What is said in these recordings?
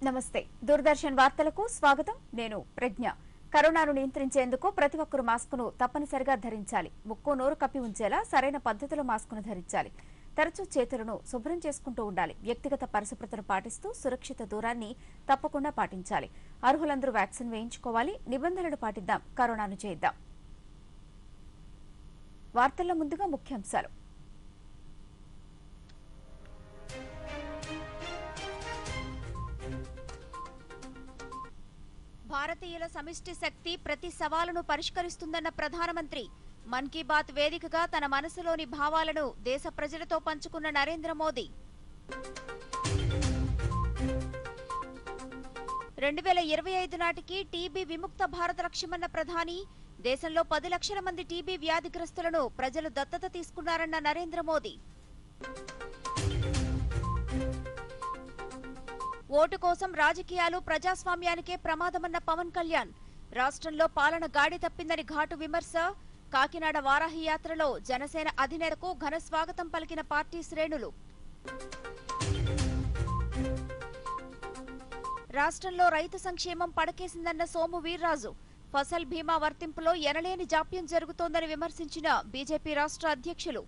నమస్తే దూరదర్శన్ వార్తలకు స్వాగతం నేను ప్రజ్ఞ కరోనాను నియంత్రించేందుకు ప్రతి ఒక్కరూ మాస్కును తప్పనిసరిగా ధరించాలి ముక్కు నోరు కప్పి ఉంచేలా సరైన పద్ధతిలో మాస్కును ధరించాలి తరచూ చేతులను శుభ్రం చేసుకుంటూ ఉండాలి వ్యక్తిగత పరిశుభ్రతను పాటిస్తూ సురక్షిత దూరాన్ని తప్పకుండా పాటించాలి అర్హులందరూ వ్యాక్సిన్ వేయించుకోవాలి నిబంధనలు పాటిద్దాం కరోనాను జయిద్దాం వార్తల్లో ముందుగా ముఖ్యాంశాలు భారతీయుల సమిష్టి శక్తి ప్రతి సవాలును పరిష్కరిస్తుందన్న ప్రధానమంత్రి మన్ కీ బాత్ వేదికగా తన మనసులోని భావాలను దేశ ప్రజలతో పంచుకున్న నరేంద్ర మోదీ 2025 నాటికి టీబీ విముక్త భారత లక్ష్యమన్న ప్రధాని దేశంలో 10 లక్షల మంది టీబీ వ్యాధిగ్రస్తులను ప్రజలు దత్తత తీసుకున్నారన్న నరేంద్ర మోదీ ఓటు కోసం రాజకీయాలు ప్రజాస్వామ్యానికే ప్రమాదమన్న పవన్ కళ్యాణ్ రాష్ట్రంలో పాలన గాడి తప్పిందని ఘాటు విమర్శ కాకినాడ వారాహి యాత్రలో జనసేన అధినేతకు ఘన స్వాగతం పలికిన పార్టీ శ్రేణులు రాష్ట్రంలో రైతు సంక్షేమం పడకేసిందన్న సోము వీర్రాజు ఫసల్ బీమా వర్తింపులో ఎనలేని జాప్యం జరుగుతోందని విమర్శించిన బీజేపీ రాష్ట్ర అధ్యక్షులు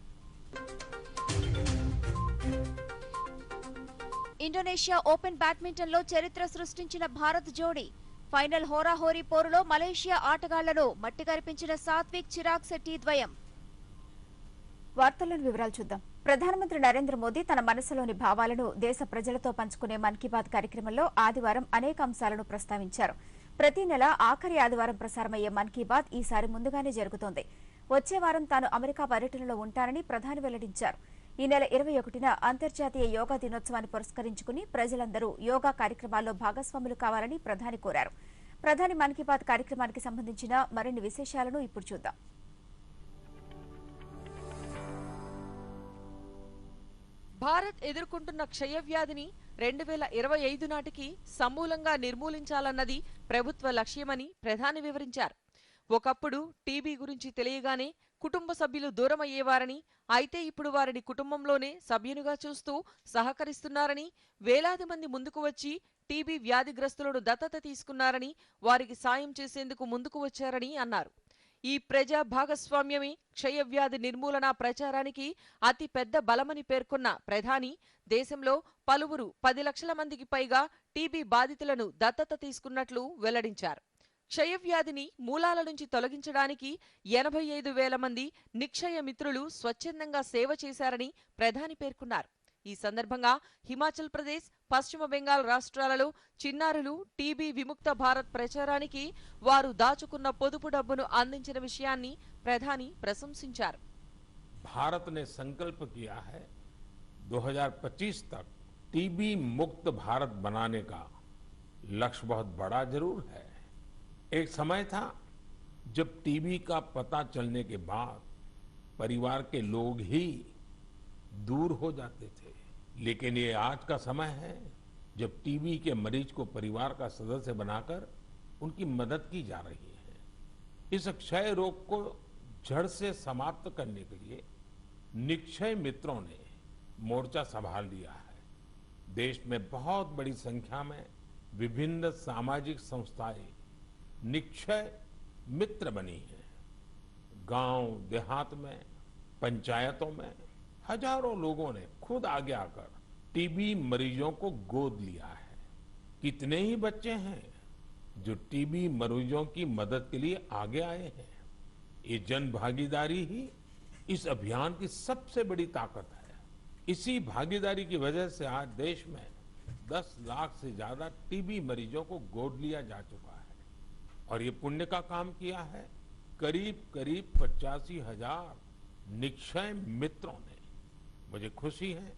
ఇండోనేషియా ఓపెన్ బ్యాడ్మింటన్ లో చరిత్ర సృష్టించిన భారత్ జోడీ ఫైనల్ హోరాహోరీ పోరులో మలేషియా ఆటగాళ్లను మట్టికరిపించిన సాత్విక్ చిరాగ్ శెట్టి ద్వయం వార్తలను వివరాలు చూద్దాం ప్రధానమంత్రి నరేంద్ర మోదీ తన మనసులోని భావాలను దేశ ప్రజలతో పంచుకునే మన్ కీ బాత్ కార్యక్రమంలో ఆదివారం అనేక అంశాలను ప్రస్తావించారు ప్రతి నెల ఆఖరి ఆదివారం ప్రసారమయ్యే మన్ కీ బాత్ ఈసారి ముందుగానే జరుగుతోంది వచ్చే వారం తాను అమెరికా పర్యటనలో ఉంటానని ప్రధాని వెల్లడించారు ఈ నెల 21న అంతర్జాతీయ యోగా దినోత్సవాన్ని పురస్కరించుకుని ప్రజలందరూ యోగా కార్యక్రమాల్లో భాగస్వాములు కావాలని ప్రధాని కోరారు ప్రధాని మన్ కీ బాత్ కార్యక్రమానికి సంబంధించిన మరిన్ని విశేషాలను ఇప్పుడు చూద్దాం భారత్ ఎదుర్కొంటున్న క్షయవ్యాధిని 2025 నాటికి సమూలంగా నిర్మూలించాలన్నది ప్రభుత్వ లక్ష్యమని ప్రధాని వివరించారు ఒకప్పుడు టీబీ గురించి తెలియగానే కుటుంబ సభ్యులు దూరమయ్యేవారని అయితే ఇప్పుడు వారిని కుటుంబంలోనే సభ్యునిగా చూస్తూ సహకరిస్తున్నారని వేలాది మంది ముందుకు వచ్చి టీబీ వ్యాధిగ్రస్తులను దత్తత తీసుకున్నారని వారికి సాయం చేసేందుకు ముందుకు వచ్చారని అన్నారు ఈ ప్రజా భాగస్వామ్యమే క్షయవ్యాధి నిర్మూలన ప్రచారానికి అతి పెద్ద బలమని పేర్కొన్న ప్రధాని దేశంలో పలువురు 10 లక్షల మందికి పైగా టీబీ బాధితులను దత్తత తీసుకున్నట్లు వెల్లడించారు క్షయవ్యాధిని మూలాల నుంచి తొలగించడానికి 85,000 మంది నిక్షయ మిత్రులు స్వచ్ఛందంగా సేవ చేశారని ప్రధాని పేర్కొన్నారు ఈ సందర్భంగా హిమాచల్ ప్రదేశ్ పశ్చిమ బెంగాల్ రాష్ట్రాలలో చిన్నారులు టీబీ విముక్త భారత్ ప్రచారానికి వారు దాచుకున్న పొదుపు డబ్బును అందించిన విషయాన్ని ప్రధాని ప్రశంసించారు भारत ने संकल्प किया है 2025 तक टीबी मुक्त भारत बनाने का लक्ष्य बहुत बड़ा जरूर है एक समय था जब टीबी का पता चलने के बाद परिवार के लोग ही दूर हो जाते थे लेकिन ये आज का समय है जब टीबी के मरीज को परिवार का सदस्य बनाकर उनकी मदद की जा रही है इस क्षय रोग को जड़ से समाप्त करने के लिए निक्षय मित्रों ने मोर्चा संभाल लिया है देश में बहुत बड़ी संख्या में विभिन्न सामाजिक संस्थाएं निक्षय मित्र बनी है गांव देहात में पंचायतों में हजारों लोगों ने खुद आगे आकर टीबी मरीजों को गोद लिया है कितने ही बच्चे हैं जो टीबी मरीजों की मदद के लिए आगे आए हैं ये जन भागीदारी ही इस अभियान की सबसे बड़ी ताकत है इसी भागीदारी की वजह से आज देश में 10 लाख से ज्यादा टीबी मरीजों को गोद लिया जा चुका है और ये पुण्य का काम किया है करीब करीब 85,000 निक्षय मित्रों ने मुझे खुशी है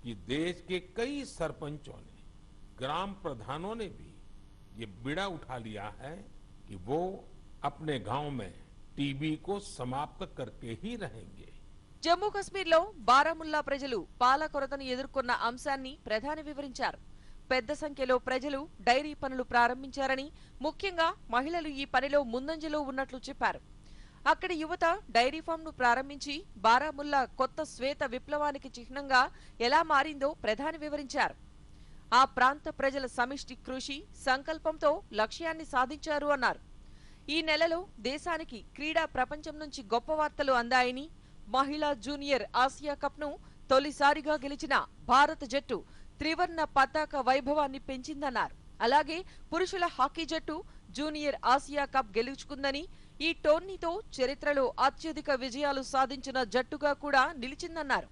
कि देश के कई सरपंचों ने ग्राम प्रधानों ने भी ये बीड़ा उठा लिया है कि वो अपने गांव में टीबी को समाप्त करके ही रहेंगे జమ్మూ కశ్మీర్లో బారాముల్లా ప్రజలు పాల కొరతను ఎదుర్కొన్న అంశాన్ని ప్రధాని వివరించారు పెద్ద సంఖ్యలో ప్రజలు డైరీ పనులు ప్రారంభించారని ముఖ్యంగా మహిళలు ఈ పనిలో ముందంజలో ఉన్నట్లు చెప్పారు అక్కడి యువత డైరీ ఫామ్ ను ప్రారంభించి బారాముల్లా కొత్త శ్వేత విప్లవానికి చిహ్నంగా ఎలా మారిందో ప్రధాని వివరించారు ఆ ప్రాంత ప్రజల సమిష్టి కృషి సంకల్పంతో లక్ష్యాన్ని సాధించారు అన్నారు. ఈ నెలలో దేశానికి క్రీడా ప్రపంచం నుంచి గొప్ప వార్తలు అందాయని, మహిళా జూనియర్ ఆసియా కప్ను తొలిసారిగా గెలిచిన భారత జట్టు త్రివర్ణ పతాక వైభవాన్ని పెంచిందన్నారు. అలాగే పురుషుల హాకీ జట్టు జూనియర్ ఆసియా కప్ గెలుచుకుందని, ఈ టోర్నీతో చరిత్రలో అత్యధిక విజయాలు సాధించిన జట్టుగా కూడా నిలిచిందన్నారు.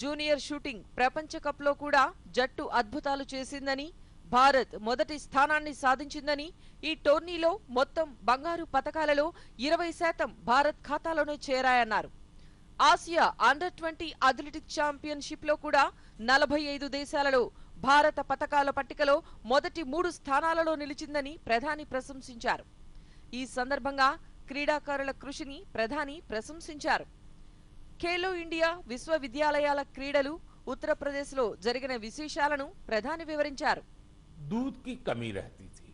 జూనియర్ షూటింగ్ ప్రపంచ కప్లో కూడా జట్టు అద్భుతాలు చేసిందని, భారత్ మొదటి స్థానాన్ని సాధించిందని, ఈ టోర్నీలో మొత్తం బంగారు పతకాలలో 20% భారత్ ఖాతాలోనే చేరాయన్నారు. ఆసియా అండర్-20 అథ్లెటిక్స్ ఛాంపియన్షిప్ లో కూడా 45 దేశాలలో భారత పతకాల పట్టికలో మొదటి 3 స్థానాలలో నిలిచిందని ప్రధాని ప్రశంసించారు. ఈ సందర్భంగా క్రీడాకారుల కృషిని ప్రధాని ప్రశంసించారు. ఖేలో ఇండియా విశ్వవిద్యాలయాల క్రీడలు ఉత్తరప్రదేశ్లో జరిగిన విశేషాలను ప్రధాని వివరించారు. दूध की कमी रहती थी।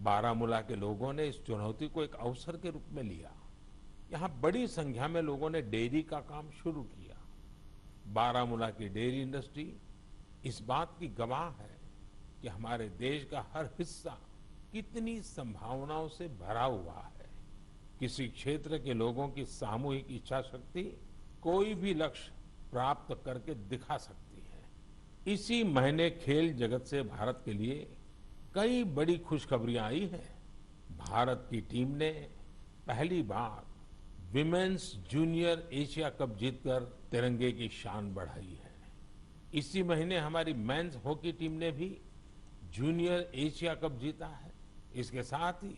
बारामूला के लोगों ने इस चुनौती को एक अवसर के रूप में लिया। यहाँ बड़ी संख्या में लोगों ने डेयरी का काम शुरू किया। बारामूला की डेयरी इंडस्ट्री इस बात की गवाह है कि हमारे देश का हर हिस्सा कितनी संभावनाओं से भरा हुआ है। किसी क्षेत्र के लोगों की सामूहिक इच्छा शक्ति कोई भी लक्ष्य प्राप्त करके दिखा सकती है। इसी महीने खेल जगत से भारत के लिए कई बड़ी खुशखबरियां आई हैं। भारत की टीम ने पहली बार विमेन्स जूनियर एशिया कप जीतकर तिरंगे की शान बढ़ाई है। इसी महीने हमारी मेंस हॉकी टीम ने भी जूनियर एशिया कप जीता है। इसके साथ ही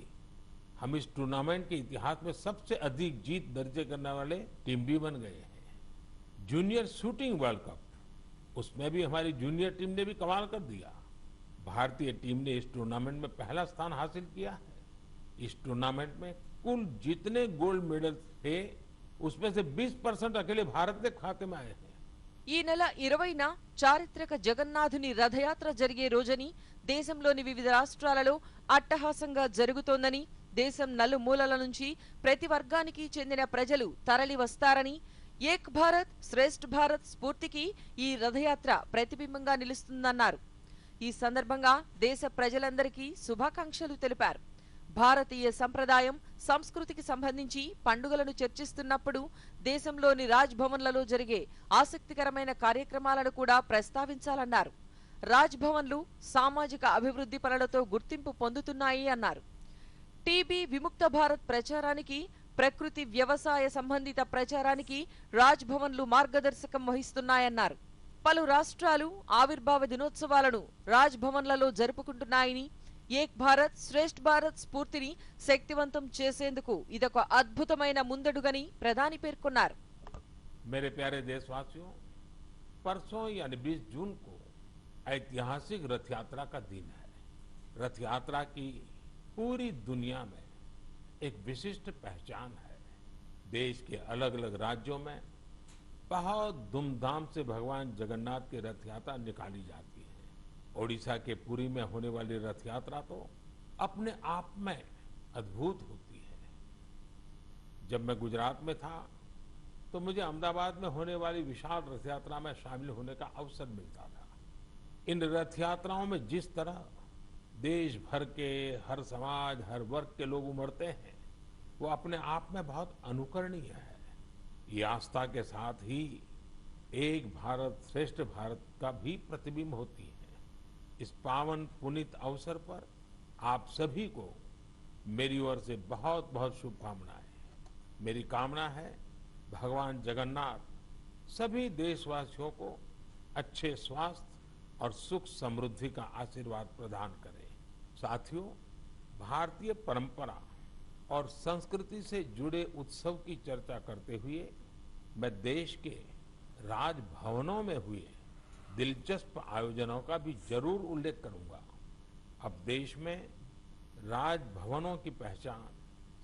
हम इस टूर्नामेंट के इतिहास में सबसे अधिक जीत दर्ज करने वाले टीम भी बन गए हैं। जूनियर शूटिंग वर्ल्ड कप, उसमें भी हमारी जूनियर टीम ने भी कमाल कर दिया। भारतीय टीम ने इस टूर्नामेंट में पहला स्थान हासिल किया है। इस टूर्नामेंट में कुल जितने गोल्ड मेडल थे उसमें से 20% अकेले भारत के खाते में आए हैं। ఈ నెల 20న చారిత్రక జగన్నాథుని రథయాత్ర జరిగే రోజని, దేశంలోని వివిధ రాష్ట్రాలలో అట్టహాసంగా జరుగుతోందని, దేశం నలుమూలల నుంచి ప్రతి వర్గానికి చెందిన ప్రజలు తరలి వస్తారని, ఏక్ భారత్ శ్రేష్ఠ భారత్ స్ఫూర్తికి ఈ రథయాత్ర ప్రతిబింబంగా నిలుస్తుందన్నారు. ఈ సందర్భంగా దేశ ప్రజలందరికీ శుభాకాంక్షలు తెలిపారు. భారతీయ సంప్రదాయం, సంస్కృతికి సంబంధించి పండుగలను చర్చిస్తున్నప్పుడు దేశంలోని రాజ్ భవన్లలో జరిగే ఆసక్తికరమైన కార్యక్రమాలను కూడా ప్రస్తావించాలన్నారు. రాజ్ భవన్లు సామాజిక అభివృద్ధి పనులతో గుర్తింపు పొందుతున్నాయి అన్నారు. టీబీ విముక్త భారత్ ప్రచారానికి, ప్రకృతి వ్యవసాయ సంబంధిత ప్రచారానికి రాజ్ భవన్లు మార్గదర్శకం వహిస్తున్నాయన్నారు. పలు రాష్ట్రాలు ఆవిర్భావ దినోత్సవాలను రాజ్ భవన్లలో జరుపుకుంటున్నాయని, ఏక్ భారత్ శ్రేష్ఠ భారత్ స్ఫూర్తిని శక్తివంతం చేసేందుకు ఇదొక అద్భుతమైన ముందడుగని ప్రధాని పేర్కొన్నారు. मेरे प्यारे देशवासियों, परसों यानी 20 जून को ऐतिहासिक रथ यात्रा का दिन है। रथ यात्रा की पूरी दुनिया में एक विशिष्ट पहचान है। देश के अलग अलग राज्यों में बहुत धूमधाम से भगवान जगन्नाथ की रथ यात्रा निकाली जाती है। ओडिशा के पुरी में होने वाली रथ यात्रा तो अपने आप में अद्भुत होती है। जब मैं गुजरात में था तो मुझे अहमदाबाद में होने वाली विशाल रथ यात्रा में शामिल होने का अवसर मिलता था। इन रथ यात्राओं में जिस तरह देश भर के हर समाज, हर वर्ग के लोग उमड़ते हैं, वो अपने आप में बहुत अनुकरणीय है। ये आस्था के साथ ही एक भारत श्रेष्ठ भारत का भी प्रतिबिंब होती है। इस पावन पुनीत अवसर पर आप सभी को मेरी ओर से बहुत बहुत शुभकामनाएं। मेरी कामना है भगवान जगन्नाथ सभी देशवासियों को अच्छे स्वास्थ्य और सुख समृद्धि का आशीर्वाद प्रदान करें। साथियों, भारतीय परंपरा और संस्कृति से जुड़े उत्सव की चर्चा करते हुए मैं देश के राजभवनों में हुए दिलचस्प आयोजनों का भी जरूर उल्लेख करूंगा। अब देश में राजभवनों की पहचान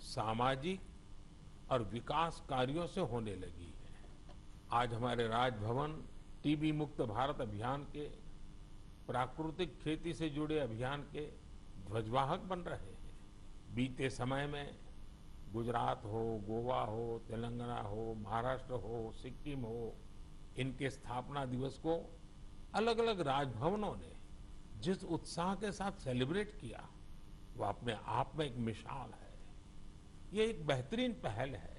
सामाजिक और विकास कार्यों से होने लगी है। आज हमारे राजभवन टीबी मुक्त भारत अभियान के, प्राकृतिक खेती से जुड़े अभियान के ध्वजवाहक बन रहे हैं। बीते समय में गुजरात हो, गोवा हो, तेलंगाना हो, महाराष्ट्र हो, सिक्किम हो, इनके स्थापना दिवस को अलग अलग राजभवनों ने जिस उत्साह के साथ सेलिब्रेट किया, वो अपने आप में एक मिसाल है। ये एक बेहतरीन पहल है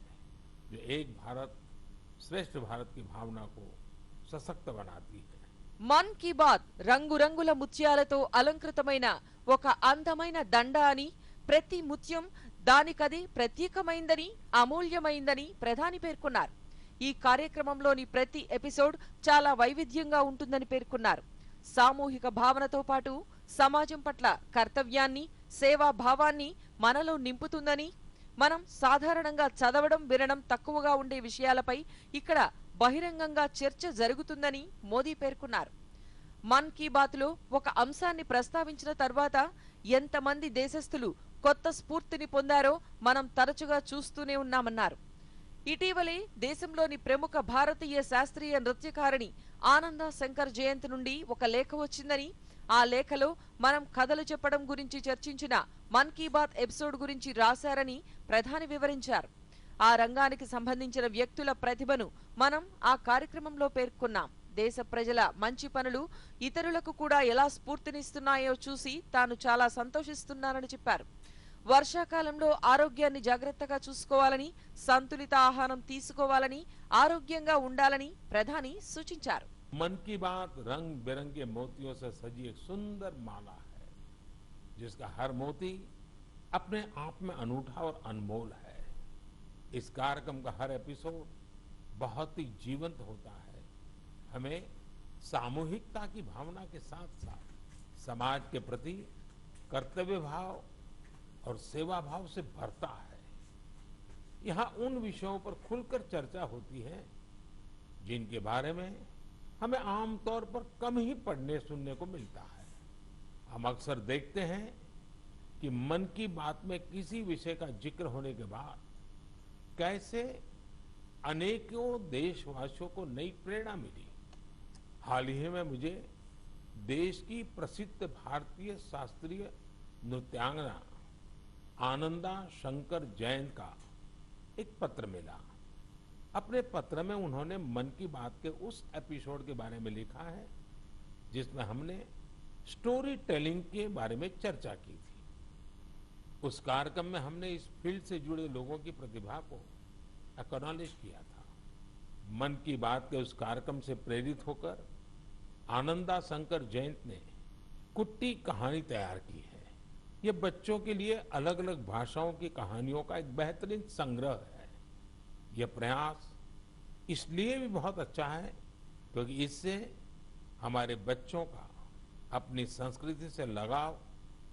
जो एक भारत श्रेष्ठ भारत की भावना को सशक्त बनाती है। మన్ కీ బాత్ రంగురంగుల ముత్యాలతో అలంకృతమైన ఒక అందమైన దండ అని, ప్రతి ముత్యం దానికది ప్రత్యేకమైందని, అమూల్యమైందని ప్రధాని పేర్కొన్నారు. ఈ కార్యక్రమంలోని ప్రతి ఎపిసోడ్ చాలా వైవిధ్యంగా ఉంటుందని పేర్కొన్నారు. సామూహిక భావనతో పాటు సమాజం పట్ల కర్తవ్యాన్ని, సేవా భావాన్ని మనలో నింపుతుందని, మనం సాధారణంగా చదవడం, వినడం తక్కువగా ఉండే విషయాలపై ఇక్కడ బహిరంగంగా చర్చ జరుగుతుందని మోదీ పేర్కొన్నారు. మన్ కీ బాత్లో ఒక అంశాన్ని ప్రస్తావించిన తర్వాత ఎంతమంది దేశస్థులు కొత్త స్ఫూర్తిని పొందారో మనం తరచుగా చూస్తూనే ఉన్నామన్నారు. ఇటీవలే దేశంలోని ప్రముఖ భారతీయ శాస్త్రీయ నృత్యకారిణి ఆనందా శంకర్ జయంతి నుండి ఒక లేఖ వచ్చిందని, ఆ లేఖలో మనం కథలు చెప్పడం గురించి చర్చించిన మన్ కీ బాత్ ఎపిసోడ్ గురించి రాశారని ప్రధాని వివరించారు. ఆ రంగానికి సంబంధించిన వ్యక్తుల ప్రతిభను మనం ఆ కార్యక్రమంలో పేర్కొన్నాం. దేశ ప్రజల మంచి పనులు ఇతరులకు కూడా ఎలా స్ఫూర్తినిస్తున్నాయో చూసి తాను చాలా సంతోషిస్తున్నానని చెప్పారు. వర్షాకాలంలో ఆరోగ్యాన్ని జాగ్రత్తగా చూసుకోవాలని, సంతులిత ఆహారం తీసుకోవాలని, ఆరోగ్యంగా ఉండాలని ప్రధాని సూచించారు. मन की बात रंग बिरंगे मोतियों से सजी एक सुंदर माला है, जिसका हर मोती अपने आप में अनूठा और अनमोल है। इस कार्यक्रम का हर एपिसोड बहुत ही जीवंत होता है, हमें सामूहिकता की भावना के साथ साथ समाज के प्रति कर्तव्य भाव और सेवा भाव से भरता है। यहाँ उन विषयों पर खुलकर चर्चा होती है जिनके बारे में हमें आमतौर पर कम ही पढ़ने सुनने को मिलता है। हम अक्सर देखते हैं कि मन की बात में किसी विषय का जिक्र होने के बाद कैसे अनेकों देशवासियों को नई प्रेरणा मिली। हाल ही में मुझे देश की प्रसिद्ध भारतीय शास्त्रीय नृत्यांगना आनंदा शंकर जयंत का एक पत्र मिला। अपने पत्र में उन्होंने मन की बात के उस एपिसोड के बारे में लिखा है जिसमें हमने स्टोरी टेलिंग के बारे में चर्चा की थी। उस कार्यक्रम में हमने इस फील्ड से जुड़े लोगों की प्रतिभा को एक्नॉलेज किया था। मन की बात के उस कार्यक्रम से प्रेरित होकर आनंदा शंकर जयंत ने कुट्टी कहानी तैयार की है। ये बच्चों के लिए अलग अलग भाषाओं की कहानियों का एक बेहतरीन संग्रह है। यह प्रयास इसलिए भी बहुत अच्छा है क्योंकि इससे हमारे बच्चों का अपनी संस्कृति से लगाव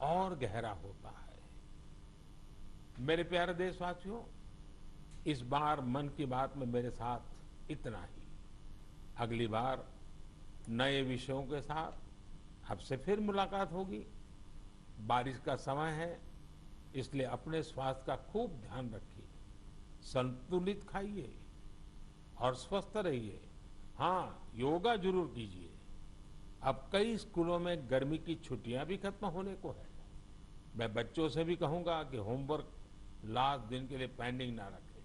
और गहरा होता है। मेरे प्यारे देशवासियों, इस बार मन की बात में मेरे साथ इतना ही। अगली बार नए विषयों के साथ आपसे फिर मुलाकात होगी। बारिश का समय है, इसलिए अपने स्वास्थ्य का खूब ध्यान रखिए, संतुलित खाइए और स्वस्थ रहिए। हाँ, योगा जरूर कीजिए। अब कई स्कूलों में गर्मी की छुट्टियां भी खत्म होने को है। मैं बच्चों से भी कहूंगा कि होमवर्क लास्ट दिन के लिए पेंडिंग ना रखें,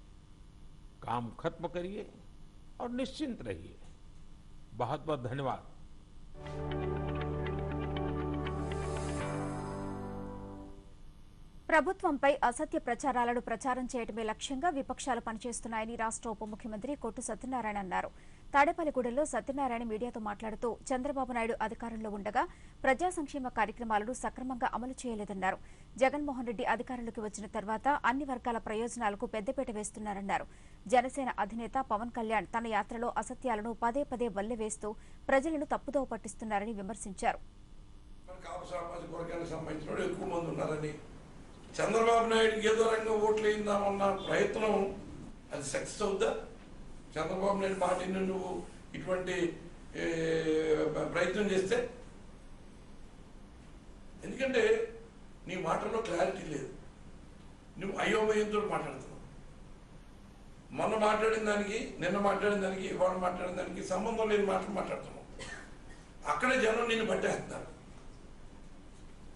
काम खत्म करिए और निश्चिंत रहिए। बहुत बहुत धन्यवाद। ప్రభుత్వంపై అసత్య ప్రచారాలను ప్రచారం చేయడమే లక్ష్యంగా విపక్షాలు పనిచేస్తున్నాయని రాష్ట్ర ఉప ముఖ్యమంత్రి కొట్టు సత్యనారాయణ అన్నారు. తాడేపల్లిగూడెంలో సత్యనారాయణ మీడియాతో మాట్లాడుతూ చంద్రబాబు నాయుడు అధికారంలో ఉండగా ప్రజా సంక్షేమ కార్యక్రమాలను సక్రమంగా అమలు చేయలేదన్నారు. జగన్మోహన్ రెడ్డి అధికారంలోకి వచ్చిన తర్వాత అన్ని వర్గాల ప్రయోజనాలకు పెద్దపీట వేస్తున్నారన్నారు. జనసేన అధినేత పవన్ కళ్యాణ్ తన యాత్రలో అసత్యాలను పదే పదే వల్లెవేస్తూ ప్రజలను తప్పుదోవ పట్టిస్తున్నారని విమర్శించారు. చంద్రబాబు నాయుడుకి ఏదో రంగా ఓట్లు వేయిందామన్న ప్రయత్నం అది సక్సెస్ అవుద్దా? చంద్రబాబు నాయుడు మాటిని నువ్వు ఇటువంటి ప్రయత్నం చేస్తే, ఎందుకంటే నీ మాటల్లో క్లారిటీ లేదు, నువ్వు అయోమయంతో మాట్లాడుతున్నావు. మొన్న మాట్లాడిన దానికి, నిన్న మాట్లాడిన దానికి, ఇవాళ మాట్లాడిన దానికి సంబంధం లేని మాటలు మాట్లాడుతున్నావు. అక్కడే జనం నిన్ను పట్టేస్తున్నారు.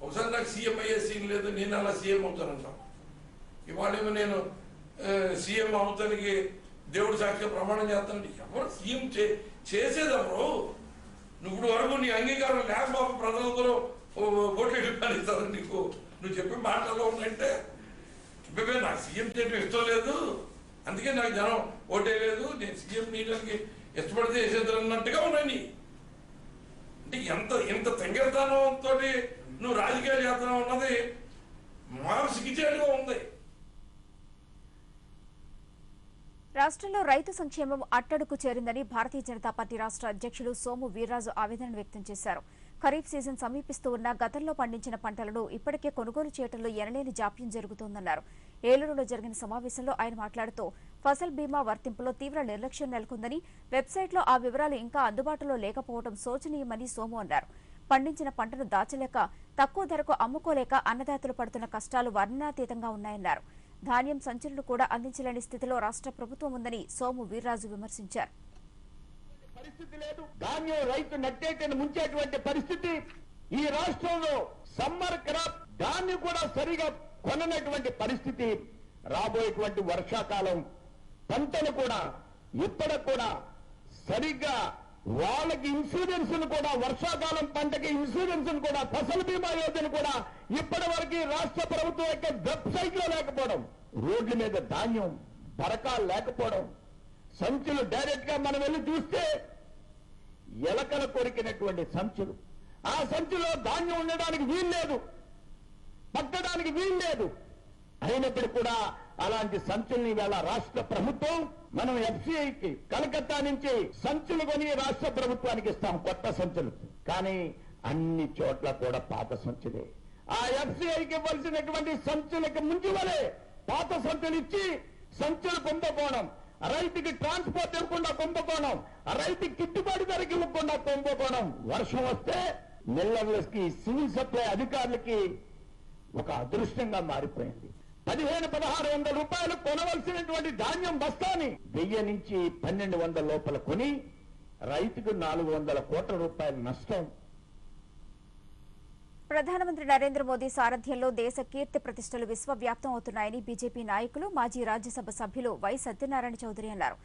ఒకసారి నాకు సీఎం అయ్యే సీన్ లేదు, నేను అలా సీఎం అవుతానంటాం. ఇవాళేమో నేను సీఎం అవుతానికి దేవుడు సాక్షిగా ప్రమాణం చేస్తానంటే ఎవరు సీఎం చేసేదెవరు? నువ్వు వరకు నీ అంగీకారం లేక బాబు ప్రజలందరూ ఓట్లు పాలిస్తారు నీకు. నువ్వు చెప్పే మాటల్లో ఉన్నాయంటే నాకు సీఎం చేయడం ఇష్టం లేదు, అందుకే నాకు జనం ఓటేయలేదు, నేను సీఎం నీళ్ళకి ఇష్టపడితే వేసేద్దరు అన్నట్టుగా ఉన్నాయి. అంటే ఎంత తెంగరతనంతో నువ్వు రాజకీయాలు చేస్తున్నావు అన్నది సిగ్గుచేటుగా ఉంది. రాష్ట్రంలో రైతు సంక్షేమం అట్టడుకు చేరిందని భారతీయ జనతా పార్టీ రాష్ట్ర అధ్యక్షులు సోము వీర్రాజు ఆవేదన వ్యక్తం చేశారు. ఖరీఫ్ సీజన్ సమీపిస్తూ ఉన్న గతంలో పండించిన పంటలను ఇప్పటికే కొనుగోలు చేయడంలో ఎనలేని జాప్యం జరుగుతోందన్నారు. ఏలూరులో జరిగిన సమావేశంలో ఆయన మాట్లాడుతూ ఫసల్ బీమా వర్తింపులో తీవ్ర నిర్లక్ష్యం నెలకొందని, వెబ్సైట్లో ఆ వివరాలు ఇంకా అందుబాటులో లేకపోవడం శోచనీయమని సోము అన్నారు. పండించిన పంటను దాచలేక, తక్కువ ధరకు అమ్ముకోలేక అన్నదాతలు పడుతున్న కష్టాలు వర్ణనాతీతంగా ఉన్నాయన్నారు. ధాన్యం సంచులను కూడా అందించలేని స్థితిలో రాష్ట్ర ప్రభుత్వం ఉందని సోము వీర్రాజు విమర్శించారు. పరిస్థితి లేదు, ధాన్యం రైతు నట్టేటని ముంచేటువంటి పరిస్థితి ఈ రాష్ట్రంలో. సమ్మర్ క్రాప్ ధాన్యం కూడా సరిగా కొననటువంటి పరిస్థితి. రాబోయేటువంటి వర్షాకాలం పంటలు కూడా ఇప్పటికి కూడా సరిగ్గా వాళ్ళకి ఇన్సూరెన్స్ కూడా, వర్షాకాలం పంటకి ఇన్సూరెన్స్ కూడా, ఫసల్ బీమా యోజన కూడా ఇప్పటి వరకు రాష్ట్ర ప్రభుత్వం యొక్క వెబ్సైట్ లో లేకపోవడం, రోడ్ల మీద ధాన్యం బరకాలు లేకపోవడం, సంచులు డైరెక్ట్ గా మనం వెళ్ళి చూస్తే ఎలకల కొరికినటువంటి సంచులు, ఆ సంచులో ధాన్యం ఉండడానికి వీల్లేదు, పట్టడానికి వీల్లేదు. అయినప్పటికీ కూడా అలాంటి సంచుల్ని వేళ రాష్ట్ర ప్రభుత్వం మనం ఎఫ్సిఐకి కలకత్తా నుంచి సంచులు కొని రాష్ట్ర ప్రభుత్వానికి ఇస్తాం, కొత్త సంచులు. కానీ అన్ని చోట్ల కూడా పాత సంచులే. ఆ ఎఫ్సిఐకి ఇవ్వాల్సినటువంటి సంచులకు ముందు వలే పాత సంచులు ఇచ్చి సంచులు కుంభకోణం, రైతుకి ట్రాన్స్పోర్ట్ ఇవ్వకుండా కుంభకోణం, రైతుకి గిట్టుబాటు ధరకి ఇవ్వకుండా కుంభకోణం. వర్షం వస్తే మిల్లర్లకి, సివిల్ సప్లై అధికారులకి ఒక అదృష్టంగా మారిపోయింది. 1500-1600 రూపాయలు కొనవలసినటువంటి ధాన్యం బస్తాని 1000 నుంచి 1200 లోపల కొని రైతుకు 400 కోట్ల రూపాయల నష్టం. ప్రధానమంత్రి నరేంద్ర మోదీ సారథ్యంలో దేశ కీర్తి ప్రతిష్టలు విశ్వవ్యాప్తం అవుతున్నాయని బీజేపీ నాయకులు, మాజీ రాజ్యసభ సభ్యులు వై సత్యనారాయణ చౌదరి అన్నారు.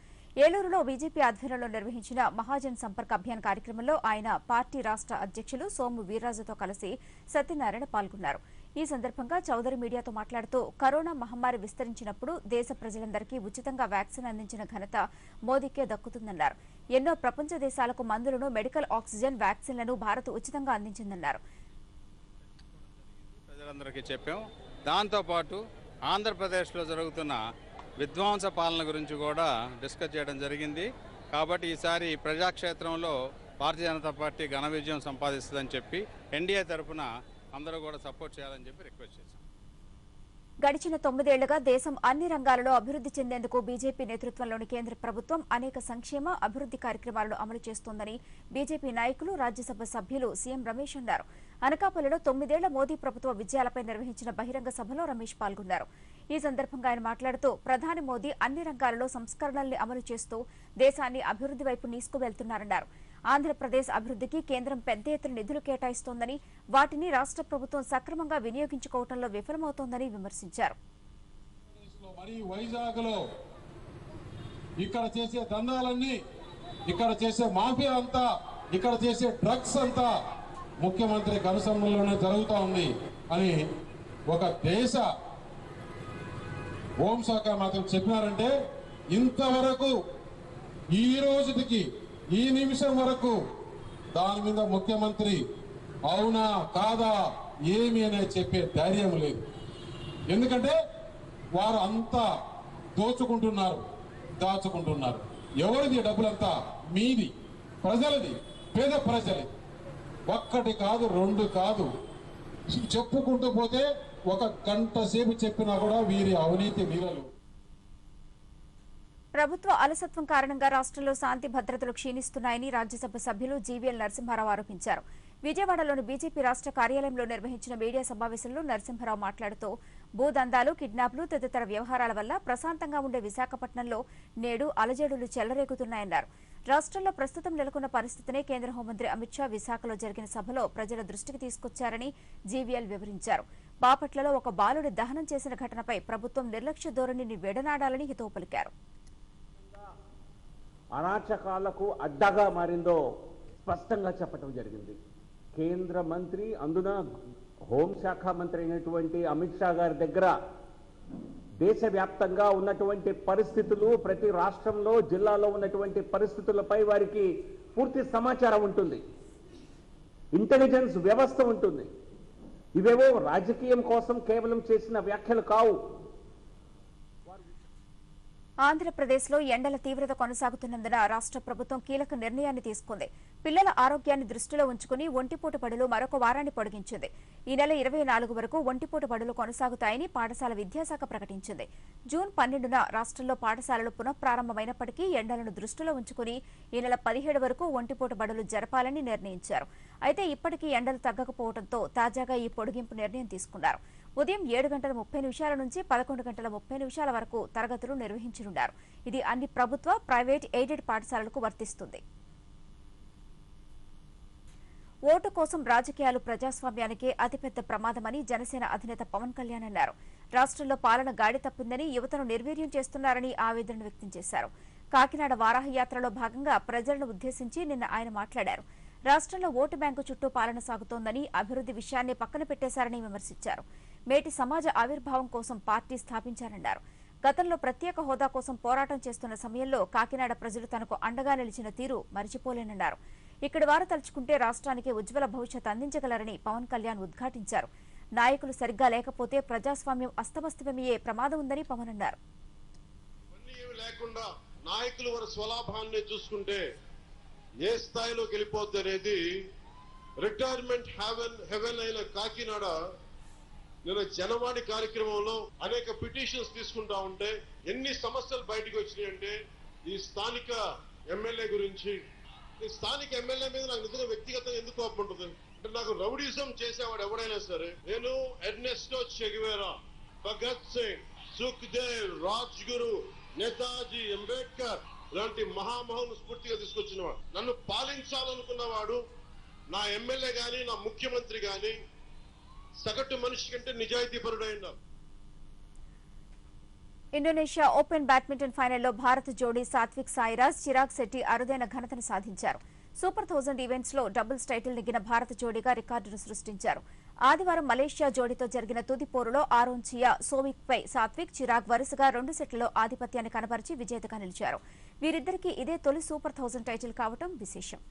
ఏలూరులో బీజేపీ ఆధ్వర్యంలో నిర్వహించిన మహాజన్ సంపర్క్ అభియాన్ కార్యక్రమంలో ఆయన పార్టీ రాష్ట్ర అధ్యక్షులు సోము వీర్రాజుతో కలిసి సత్యనారాయణ పాల్గొన్నారు. ఈ సందర్భంగా చౌదరి మీడియాతో మాట్లాడుతూ కరోనా మహమ్మారి విస్తరించినప్పుడు దేశ ప్రజలందరికీ ఉచితంగా వ్యాక్సిన్ అందించిన ఘనత మోదీకే దక్కుతుందన్నారు. ఎన్నో ప్రపంచ దేశాలకు మందులను, మెడికల్ ఆక్సిజన్, వ్యాక్సిన్లను భారత్ ఉచితంగా అందించిందన్నారు. ప్రజలందరికీ చెప్పాం. దాంతోపాటు ఆంధ్రప్రదేశ్లో జరుగుతున్న విధ్వంస పాలన గురించి కూడా డిస్కస్ చేయడం జరిగింది. కాబట్టి ఈసారి ప్రజాక్షేత్రంలో భారతీయ జనతా పార్టీ ఘన విజయం సంపాదిస్తుందని చెప్పి ఎన్డీఏ తరఫున అందరూ కూడా సపోర్ట్ చేయాలని చెప్పి రిక్వెస్ట్ చేశాం. గడిచిన 9 ఏళ్లుగా దేశం అన్ని రంగాలలో అభివృద్ధి చెందేందుకు బీజేపీ నేతృత్వంలోని కేంద్ర ప్రభుత్వం అనేక సంక్షేమ, అభివృద్ధి కార్యక్రమాలను అమలు చేస్తోందని బీజేపీ నాయకులు, రాజ్యసభ సభ్యులు సీఎం రమేష్ అన్నారు. అనకాపల్లిలో 9 ఏళ్ల మోదీ ప్రభుత్వ విజయాలపై నిర్వహించిన బహిరంగ సభలో రమేష్ పాల్గొన్నారు. ఈ సందర్భంగా ఆయన మాట్లాడుతూ ప్రధాని మోదీ అన్ని రంగాలలో సంస్కరణల్ని అమలు చేస్తూ దేశాన్ని అభివృద్ధి వైపు తీసుకువెళ్తున్నారన్నారు. ఆంధ్రప్రదేశ్ అభివృద్ధికి కేంద్రం పెద్ద ఎత్తున నిధులు కేటాయిస్తోందని, వాటిని రాష్ట్ర ప్రభుత్వం సక్రమంగా వినియోగించుకోవడంలో విఫలమవుతోందని విమర్శించారు. వైజాగ్లో ఇక్కడ చేసే దందాలన్నీ, ఇక్కడ చేసే మాఫియా అంతా, ఇక్కడ చేసే డ్రగ్స్ అంతా ముఖ్యమంత్రి కనుసన్నల్లోనే జరుగుతూ ఉంది అని ఒక దేశ హోంశాఖ మాత్రం చెప్పినారంటే, ఇంతవరకు ఈ రోజుకి ఈ నిమిషం వరకు దాని మీద ముఖ్యమంత్రి అవునా కాదా ఏమి అనే చెప్పే ధైర్యం లేదు. ఎందుకంటే వారు అంతా దోచుకుంటున్నారు, దాచుకుంటున్నారు. ఎవరిది డబ్బులంతా? మీది, ప్రజలది, పేద ప్రజలది. ఒక్కటి కాదు, 2 కాదు, చెప్పుకుంటూ పోతే 1 గంట సేపు చెప్పినా కూడా వీరి అవినీతి వీరలు. ప్రభుత్వ అలసత్వం కారణంగా రాష్ట్రంలో శాంతి భద్రతలు క్షీణిస్తున్నాయని రాజ్యసభ సభ్యులు జీవీఎల్ నరసింహారావు ఆరోపించారు. విజయవాడలోని బీజేపీ రాష్ట్ర కార్యాలయంలో నిర్వహించిన మీడియా సమావేశంలో నరసింహారావు మాట్లాడుతూ భూదందాలు, కిడ్నాప్లు తదితర వ్యవహారాల వల్ల ప్రశాంతంగా ఉండే విశాఖపట్నంలో నేడు అలజడులు చెలరేగుతున్నాయన్నారు. రాష్ట్రంలో ప్రస్తుతం నెలకొన్న పరిస్థితిని కేంద్ర హోంమంత్రి అమిత్ షా విశాఖలో జరిగిన సభలో ప్రజల దృష్టికి తీసుకొచ్చారని జీవీఎల్ వివరించారు. బాపట్లలో ఒక బాలుడి దహనం చేసిన ఘటనపై ప్రభుత్వం నిర్లక్ష్య ధోరణిని విడనాడాలని హితవు పలికారు. అరాచకాలకు అడ్డగా మారిందో స్పష్టంగా చెప్పడం జరిగింది. కేంద్ర మంత్రి అందున హోంశాఖ మంత్రి అయినటువంటి అమిత్ షా గారి దగ్గర దేశవ్యాప్తంగా ఉన్నటువంటి పరిస్థితులు, ప్రతి రాష్ట్రంలో జిల్లాలో ఉన్నటువంటి పరిస్థితులపై వారికి పూర్తి సమాచారం ఉంటుంది, ఇంటెలిజెన్స్ వ్యవస్థ ఉంటుంది. ఇవేవో రాజకీయం కోసం కేవలం చేసిన వ్యాఖ్యలు కావు. ఆంధ్రప్రదేశ్లో ఎండల తీవ్రత కొనసాగుతున్నందున రాష్ట్ర ప్రభుత్వం కీలక నిర్ణయాన్ని తీసుకుంది. పిల్లల ఆరోగ్యాన్ని దృష్టిలో ఉంచుకుని ఒంటిపూట బడులు మరొక వారాన్ని పొడిగించింది. ఈ నెల 24 వరకు ఒంటిపూట బడులు కొనసాగుతాయని పాఠశాల విద్యాశాఖ ప్రకటించింది. జూన్ 12న రాష్ట్రంలో పాఠశాలలు పునఃప్రారంభమైనప్పటికీ ఎండలను దృష్టిలో ఉంచుకుని ఈ నెల 17 వరకు ఒంటిపూట బడులు జరపాలని నిర్ణయించారు. అయితే ఇప్పటికీ ఎండలు తగ్గకపోవడంతో తాజాగా ఈ పొడిగింపు నిర్ణయం తీసుకున్నారు. ఉదయం 7:30 నుంచి 11:30 వరకు తరగతులు నిర్వహించనున్నారు. ఇది అన్ని ప్రభుత్వ, ప్రైవేట్, ఎయిడెడ్ పాఠశాలలకు వర్తిస్తుంది. ఓటు కోసం రాజకీయాలు ప్రజాస్వామ్యానికే అతిపెద్ద ప్రమాదమని జనసేన అధినేత పవన్ కళ్యాణ్ అన్నారు. రాష్ట్రంలో పాలన గాడి తప్పిందని, యువతను నిర్వీర్యం చేస్తున్నారని ఆవేదన వ్యక్తం చేశారు. కాకినాడ వారాహి యాత్రలో భాగంగా ప్రజలను ఉద్దేశించి నిన్న ఆయన మాట్లాడారు. రాష్ట్రంలో ఓటు బ్యాంకు చుట్టూ పాలన సాగుతోందని, అభివృద్ధి విషయాన్ని పక్కన పెట్టేశారని విమర్శించారు. మేటి సమాజ ఆవిర్భావం కోసం పార్టీ స్థాపించారన్నారు. గతంలో ప్రత్యేక హోదా కోసం పోరాటం చేస్తున్న సమయంలో కాకినాడ ప్రజలు తనకు అండగా నిలిచిన తీరు మరిచిపోలేనన్నారు. ఇక్కడి వారు తలుచుకుంటే రాష్ట్రానికి ఉజ్వల భవిష్యత్ అందించగలరని పవన్ కళ్యాణ్ ఉద్ఘాటించారు. నాయకులు సరిగ్గా లేకపోతే ప్రజాస్వామ్యం అస్తమస్తమయ్యే ప్రమాదం ఉందని పవన్ అన్నారు. లేకుండా నాయకులు వారి స్వలాభాన్ని చూసుకుంటే ఏ స్థాయిలోకి వెళ్ళిపోద్ది అనేది రిటైర్మెంట్ హెవెన్ అయిన కాకినాడ నేను జనవాణి కార్యక్రమంలో అనేక పిటిషన్స్ తీసుకుంటా ఉంటే ఎన్ని సమస్యలు బయటకు వచ్చినాయి అంటే ఈ స్థానిక ఎమ్మెల్యే గురించి, ఈ స్థానిక ఎమ్మెల్యే మీద నాకు నిజంగా వ్యక్తిగతంగా ఎందుకు కోపం ఉంటుంది అంటే, నాకు రౌడీజం చేసేవాడు ఎవడైనా సరే, నేను ఎర్నెస్టో చెగువేరా, భగత్ సింగ్, సుఖ్దేవ్, రాజ్గురు, నేతాజీ, అంబేద్కర్ ఇలాంటి మహామహులు స్ఫూర్తిగా తీసుకొచ్చినవాడు. నన్ను పాలించాలనుకున్నవాడు నా ఎమ్మెల్యే గాని, నా ముఖ్యమంత్రి గాని సగటు మనిషి కంటే నిజాయితీపరుడైన. ఇండోనేషియా ఓపెన్ బ్యాడ్మింటన్ ఫైనల్లో భారత జోడీ సాత్విక్ సాయిరాజ్, చిరాగ్ శెట్టి అరుదైన ఘనతను సాధించారు. సూపర్ 1000 ఈవెంట్స్ లో డబుల్స్ టైటిల్ నెగ్గిన భారత జోడీగా రికార్డును సృష్టించారు. ఆదివారం మలేషియా జోడీతో జరిగిన తుది పోరులో ఆరోన్చియా సోవిక్ పై సాత్విక్, చిరాగ్ వరుసగా 2 సెట్లలో ఆధిపత్యాన్ని కనబరిచి విజేతగా నిలిచారు. వీరిద్దరికీ ఇదే తొలి సూపర్ 1000 టైటిల్ కావడం విశేషం.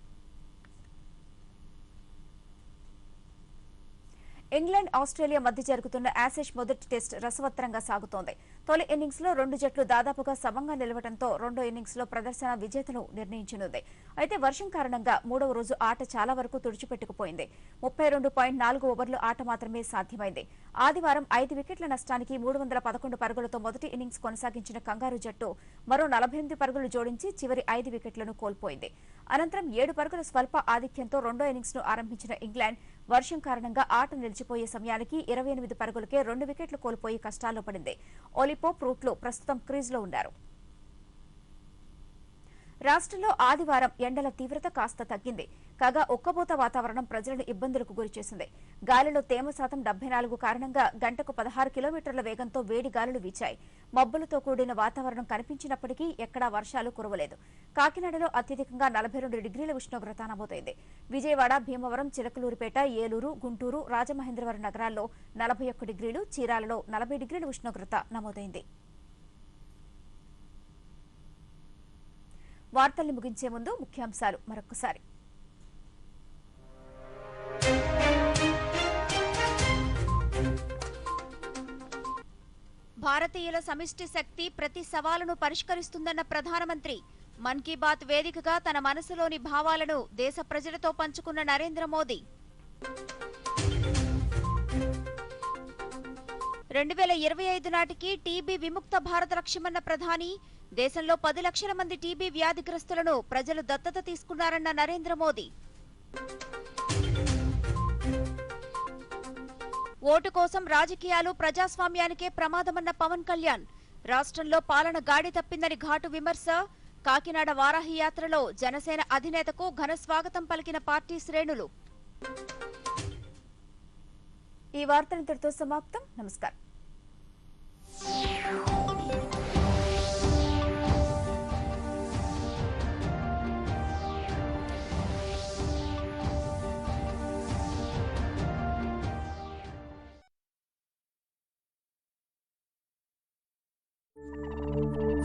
ఇంగ్లాండ్, ఆస్ట్రేలియా మధ్య జరుగుతున్న యాషెస్ మొదటి టెస్ట్ రసవత్తరంగా సాగుతోంది. తొలి ఇన్నింగ్స్ లో 2 జట్లు దాదాపుగా సమంగా నిలవడంతో రెండో ఇన్నింగ్స్ లో ప్రదర్శన విజేతను నిర్ణయించనుంది. అయితే వర్షం కారణంగా 3వ రోజు ఆట చాలా వరకు తుడిచిపెట్టుకుపోయింది. 32.4 ఓవర్లు ఆట మాత్రమే సాధ్యమైంది. ఆదివారం 5 వికెట్ల నష్టానికి 311 పరుగులతో మొదటి ఇన్నింగ్స్ కొనసాగించిన కంగారు జట్టు మరో 48 పరుగులు జోడించి చివరి 5 వికెట్లను కోల్పోయింది. అనంతరం 7 పరుగుల స్వల్ప ఆధిక్యంతో రెండో ఇన్నింగ్స్ ను ఆరంభించిన ఇంగ్లాండ్ వర్షం కారణంగా ఆట నిలిచిపోయే సమయానికి 28 పరుగులకే 2 వికెట్లు కోల్పోయి కష్టాల్లో పడింది. ఒలిపోప్ రూట్లో ప్రస్తుతం క్రీజ్లో ఉన్నారు. రాష్ట్రంలో ఆదివారం ఎండల తీవ్రత కాస్త తగ్గింది. కాగా ఉక్కబోత వాతావరణం ప్రజలను ఇబ్బందులకు గురిచేసింది. గాలిలో తేమ శాతం 74 కారణంగా గంటకు 16 కిలోమీటర్ల వేగంతో వేడి గాలులు వీచాయి. మబ్బులతో కూడిన వాతావరణం కనిపించినప్పటికీ ఎక్కడా వర్షాలు కురవలేదు. కాకినాడలో అత్యధికంగా 42 డిగ్రీల ఉష్ణోగ్రత నమోదైంది. విజయవాడ, భీమవరం, చిలకలూరిపేట, ఏలూరు, గుంటూరు, రాజమహేంద్రవరం నగరాల్లో 41 డిగ్రీలు, చీరాలలో 40 డిగ్రీల ఉష్ణోగ్రత నమోదైంది. వార్తల్ని ముగించే ముందు ముఖ్యాంశాలు మరొకసారి. భారతీయుల సమిష్టి శక్తి ప్రతి సవాలును పరిష్కరిస్తుందన్న ప్రధానమంత్రి. మన్ కీ బాత్ వేదికగా తన మనసులోని భావాలను దేశ ప్రజలతో పంచుకున్న నరేంద్ర మోదీ. 2025 నాటికి టీబీ విముక్త భారత లక్ష్యమన్న ప్రధాని. దేశంలో 10 లక్షల మంది టీబీ వ్యాధిగ్రస్తులను ప్రజలు దత్తత తీసుకున్నారన్న నరేంద్ర మోదీ. ఓటు కోసం రాజకీయాలు ప్రజాస్వామ్యానికే ప్రమాదమన్న పవన్ కళ్యాణ్. రాష్ట్రంలో పాలన గాడి తప్పిందని ఘాటు విమర్శ. కాకినాడ వారాహి యాత్రలో జనసేన అధినేతకు ఘన స్వాగతం పలికిన పార్టీ శ్రేణులు. ఈ వార్తలు ఇంతటితో సమాప్తం. నమస్కారం. है।